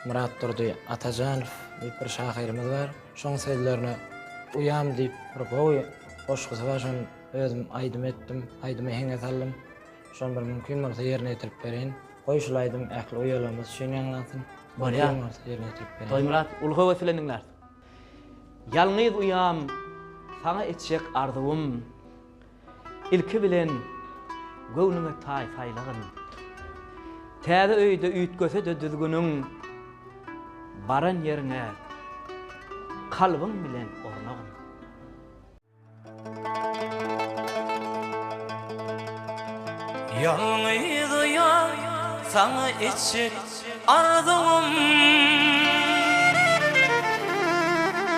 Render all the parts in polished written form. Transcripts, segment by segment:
Murat Durdy Atajanov diýip bir şahyrymyz bar. Şoň sözlerine uyam diýip bir gowy goşgusy bar. Şonu özüm aýdym etdim, aýdymy heňe saldym. Şonu bir mümkin bolsa ýerine ýetirip berin. Goýşulaýdym, ähli uýalamaz, şeň ýanlansyn. Barya. Ýerine ýetirip berin. Toy Murat, ulga weselendingler. Yalňyz uyam, sana etjek arzum. İlki bilen göwnüme taý saýlagyn. Täze öýde üýtgöse de düzgünüň baran ýerine kalbyň bilen ornagyn. Yalňyz uyam, sana etjek arzum.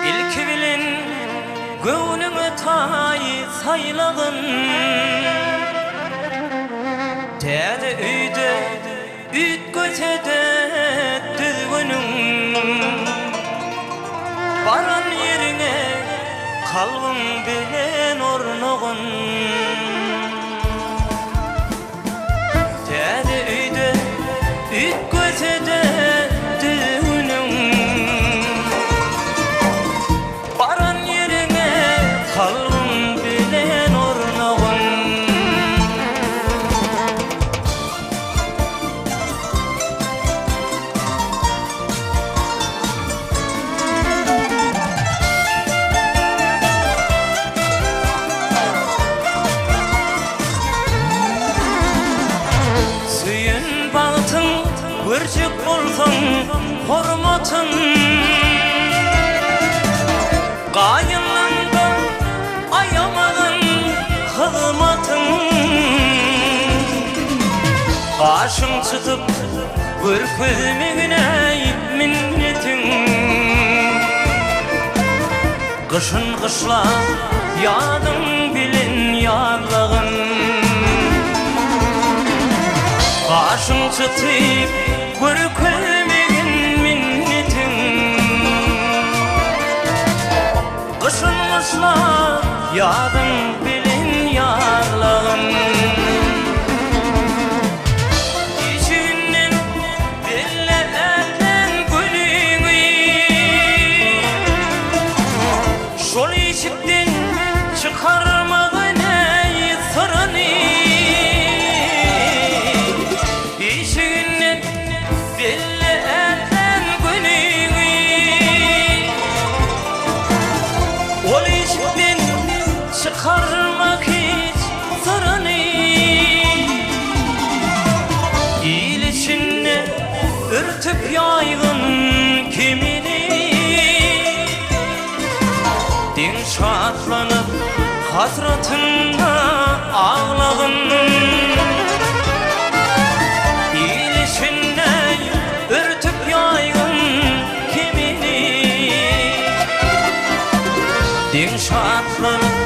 İlki bilen göwnüme taý saýlagyn. Täze öýde üýtgöse de düzgünüň baran ýerine kalbyň bilen ornagyn. Täze öýde üýtgöse de düzgünüň baran ýerine kalbyň bilen ornagyn. Görjek bolsaň hormatyn gaýynlanda aýamagyň hyzmatyn gaşyň çytyp görkezmegine minnetin gyşyn gyşla ýadyň bilen ýarlagyn gaşyň çytyp görkezmegin minnetin gyşyn gyşla ýadyň bilen ýarlagyn içinden belle elden gülüňi şol içikden çıkarmagyň ey syryny içinden belle elden gülüňi ol içikden çıkarmak hiç syryny il içinde örtüp ýaýgyn kimini diň şatlanyp hasratyna ağlagyn il içinde örtüp ýaýgyn kimini diň şatlanyp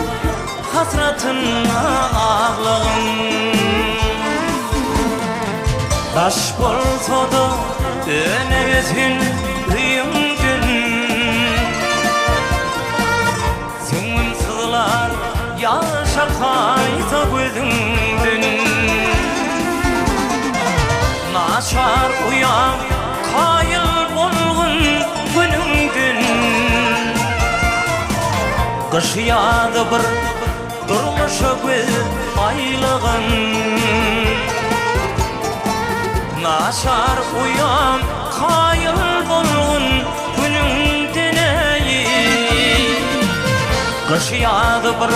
hasratyna ağlagyn taş bolsa-da önesin üýüňden süňün sızlar ýaş akaýsa gözüňden naçar uyam kaýyl bolgun günüňden gyş ýadı bir durmuşa göz aýlagyn naçar uyam kaýyl bolgun günüňden gyş ýadı bir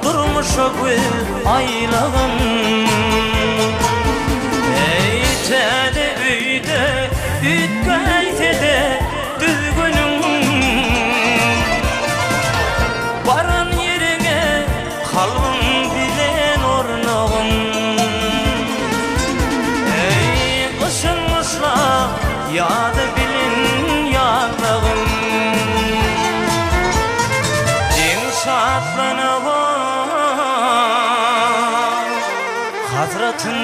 durmuşa göz aýlagyn täze öýde üýtgäýse de düzgünüň baran ýerine kalbyň bilen ornagyn gyşyn gyşla ýady bilen ýarlagyn diň şatlanyp hasratyn